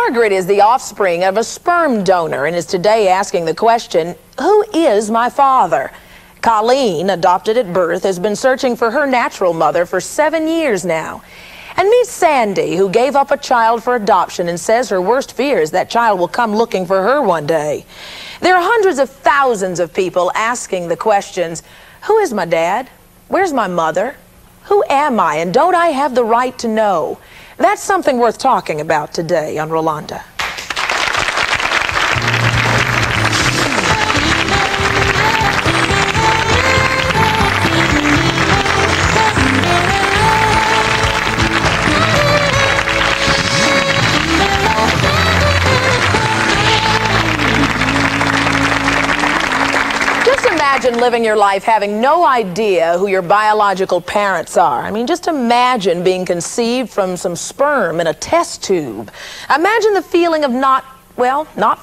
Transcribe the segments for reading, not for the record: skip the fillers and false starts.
Margaret is the offspring of a sperm donor and is today asking the question, who is my father? Colleen, adopted at birth, has been searching for her natural mother for 7 years now. And meet Sandy, who gave up a child for adoption and says her worst fear is that child will come looking for her one day. There are hundreds of thousands of people asking the questions, who is my dad? Where's my mother? Who am I, and don't I have the right to know? That's something worth talking about today on Rolanda. Imagine living your life having no idea who your biological parents are. I mean, just imagine being conceived from some sperm in a test tube. Imagine the feeling of not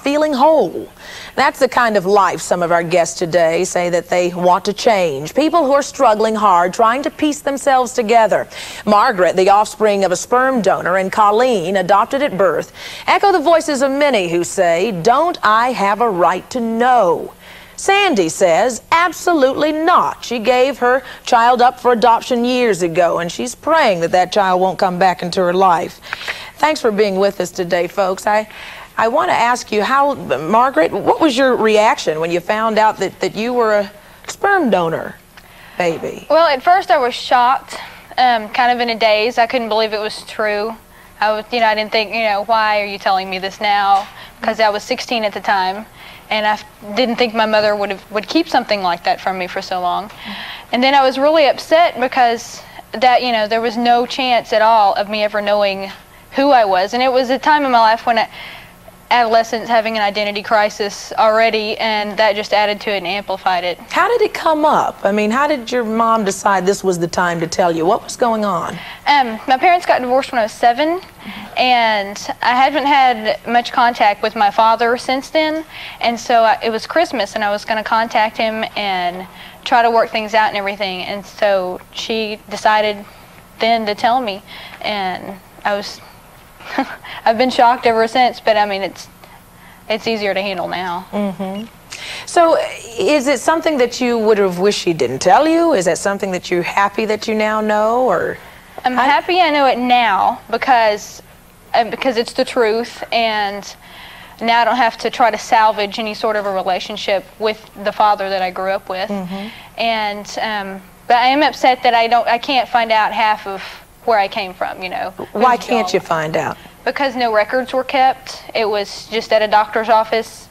feeling whole. That's the kind of life some of our guests today say that they want to change. People who are struggling hard, trying to piece themselves together. Margaret, the offspring of a sperm donor, and Colleen, adopted at birth, echo the voices of many who say, don't I have a right to know? Sandy says, absolutely not. She gave her child up for adoption years ago, and she's praying that that child won't come back into her life. Thanks for being with us today, folks. I want to ask you, Margaret, what was your reaction when you found out that you were a sperm donor baby? Well, at first I was shocked, kind of in a daze. I couldn't believe it was true. I didn't think, why are you telling me this now? Because I was 16 at the time. And I didn't think my mother would keep something like that from me for so long. And then I was really upset because there was no chance at all of me ever knowing who I was. And it was a time in my life when adolescents having an identity crisis already, and that just added to it and amplified it. How did it come up? I mean, how did your mom decide this was the time to tell you? What was going on? My parents got divorced when I was 7, and I haven't had much contact with my father since then. And so it was Christmas, and I was going to contact him and try to work things out and everything. And so she decided then to tell me, and I was I've been shocked ever since, but I mean, it's easier to handle now. Mm-hmm. So is it something that you would have wished she didn't tell you? Is that something that you're happy that you now know? Or I'm happy I know it now because it's the truth, and now I don't have to try to salvage any sort of a relationship with the father that I grew up with. Mm-hmm. And but I am upset that I can't find out half of where I came from, Why can't you find out? Because no records were kept. It was just at a doctor's office.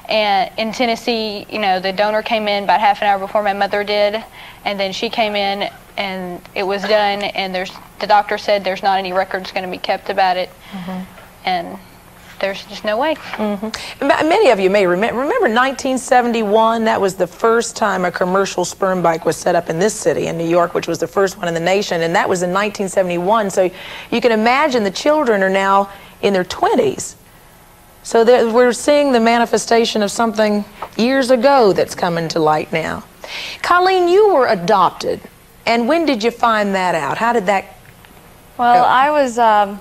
And in Tennessee, the donor came in about half an hour before my mother did. And then she came in and it was done. And the doctor said there's not any records going to be kept about it. Mm-hmm. And there's just no way. Mm-hmm. Many of you may remember 1971, that was the first time a commercial sperm bank was set up in this city, in New York, which was the first one in the nation, and that was in 1971. So you can imagine the children are now in their 20s. So we're seeing the manifestation of something years ago that's coming to light now. Colleen, you were adopted, and when did you find that out? How did that Well, go? I was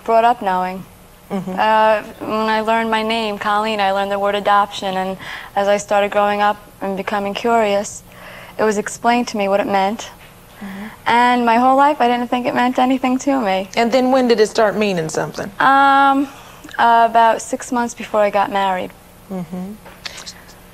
brought up knowing. Mm-hmm. When I learned my name, Colleen, I learned the word adoption, and as I started growing up and becoming curious, it was explained to me what it meant. Mm-hmm. And my whole life I didn't think it meant anything to me. And then when did it start meaning something? About 6 months before I got married. Mm-hmm.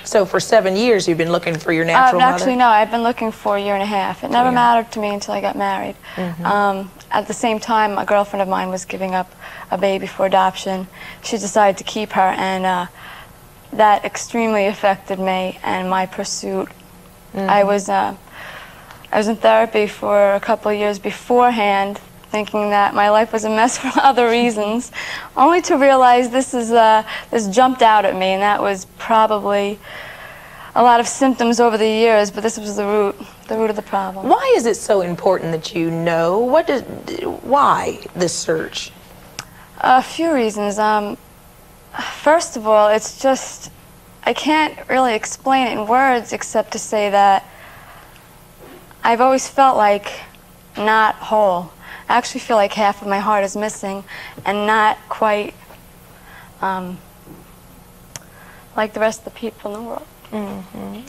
So for 7 years you've been looking for your natural mother? Actually, no, I've been looking for a year and a half. It never mattered to me until I got married. Mm-hmm. At the same time, a girlfriend of mine was giving up a baby for adoption. She decided to keep her, and that extremely affected me and my pursuit. Mm-hmm. I was in therapy for a couple of years beforehand, thinking that my life was a mess for other reasons, only to realize this jumped out at me, and that was probably a lot of symptoms over the years, but this was the root of the problem. Why is it so important that you know? Why this search? A few reasons. First of all, it's just, I can't really explain it in words except to say that I've always felt like not whole. I actually feel like half of my heart is missing and not quite like the rest of the people in the world.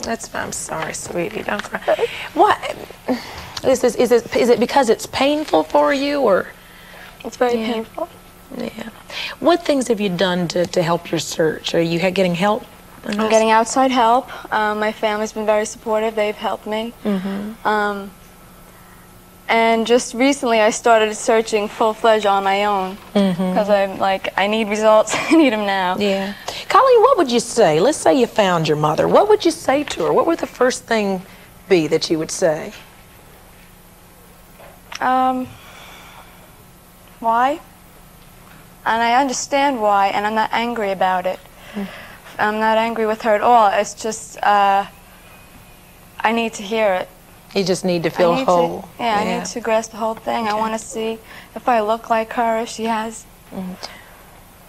That's. I'm sorry, sweetie. Don't cry. What is this? Is it because it's painful for you, or? It's very painful. Yeah. What things have you done to help your search? Are you getting help? I'm getting outside help. My family's been very supportive. They've helped me. And just recently I started searching full-fledged on my own because I'm like, I need results. I need them now. Yeah. Colleen, what would you say? Let's say you found your mother. What would you say to her? What would the first thing be that you would say? Why? And I understand why, and I'm not angry about it. I'm not angry with her at all. It's just, I need to hear it. You just need to feel whole. I need to grasp the whole thing. Okay. I want to see if I look like her, if she has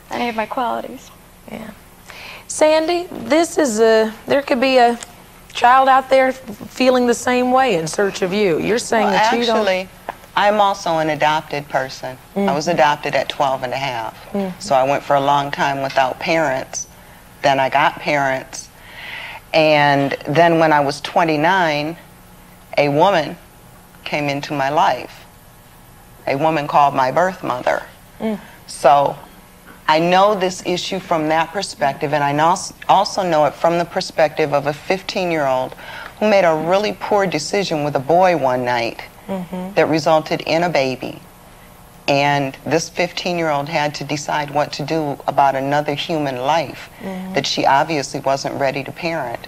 any of my qualities. Yeah. Sandy, this is there could be a child out there feeling the same way in search of you. You're saying that you don't... Actually, I'm also an adopted person. I was adopted at 12 and a half. So I went for a long time without parents. Then I got parents. And then when I was 29, a woman came into my life. A woman called my birth mother. So I know this issue from that perspective, and I also know it from the perspective of a 15-year-old who made a really poor decision with a boy one night that resulted in a baby. And this 15-year-old had to decide what to do about another human life that she obviously wasn't ready to parent.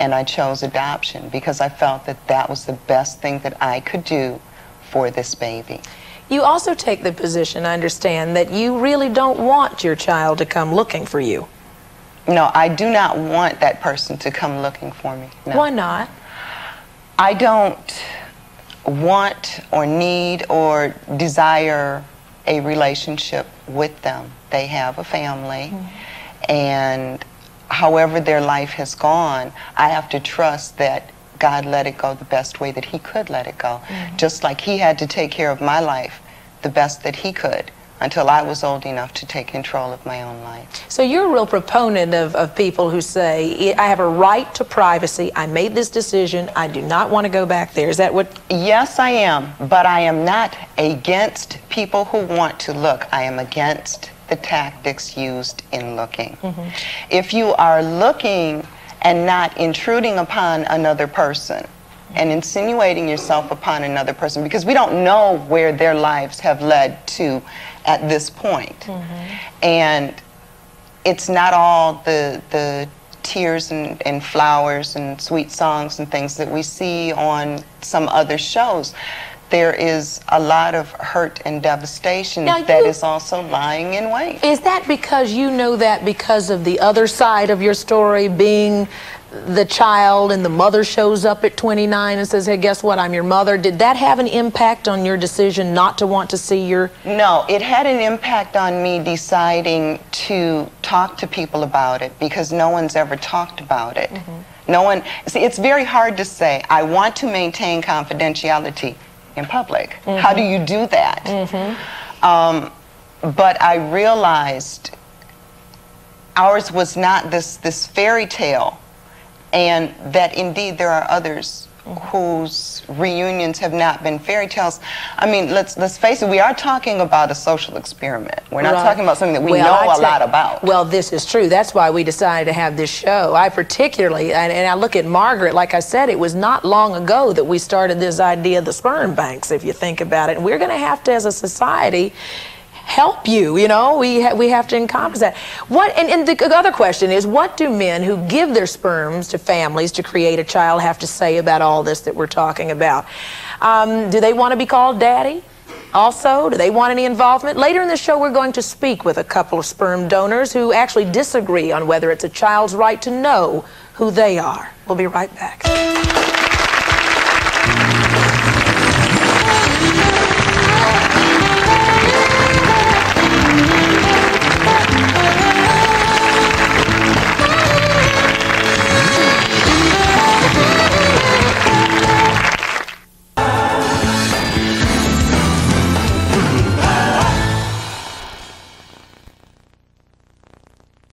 And I chose adoption because I felt that that was the best thing that I could do for this baby. You also take the position, I understand, that you really don't want your child to come looking for you. No, I do not want that person to come looking for me. No. Why not? I don't want or need or desire a relationship with them. They have a family, and however their life has gone, I have to trust that God let it go the best way that he could let it go. Just like he had to take care of my life the best that he could until I was old enough to take control of my own life. So you're a real proponent of people who say, I have a right to privacy, I made this decision, I do not want to go back there. Is that what? Yes, I am, but I am not against people who want to look. I am against the tactics used in looking. If you are looking and not intruding upon another person and insinuating yourself upon another person, because we don't know where their lives have led to at this point. And it's not all the tears and flowers and sweet songs and things that we see on some other shows. There is a lot of hurt and devastation that is also lying in wait. Is that because you know that because of the other side of your story, being the child and the mother shows up at 29 and says, hey, guess what, I'm your mother? Did that have an impact on your decision not to want to see your... No, it had an impact on me deciding to talk to people about it because no one's ever talked about it. No one... See, it's very hard to say, I want to maintain confidentiality in public. How do you do that? But I realized ours was not this fairy tale, and that indeed there are others whose reunions have not been fairy tales. I mean, let's face it, we are talking about a social experiment. We're not talking about something that we know a lot about. Well, this is true. That's why we decided to have this show. I particularly, and I look at Margaret, like I said, it was not long ago that we started this idea of the sperm banks, if you think about it. And we're going to have to, as a society, help you, you know, we have to encompass that. And the other question is, what do men who give their sperms to families to create a child have to say about all this that we're talking about? Do they want to be called daddy? Also, do they want any involvement? Later in the show, we're going to speak with a couple of sperm donors who actually disagree on whether it's a child's right to know who they are. We'll be right back.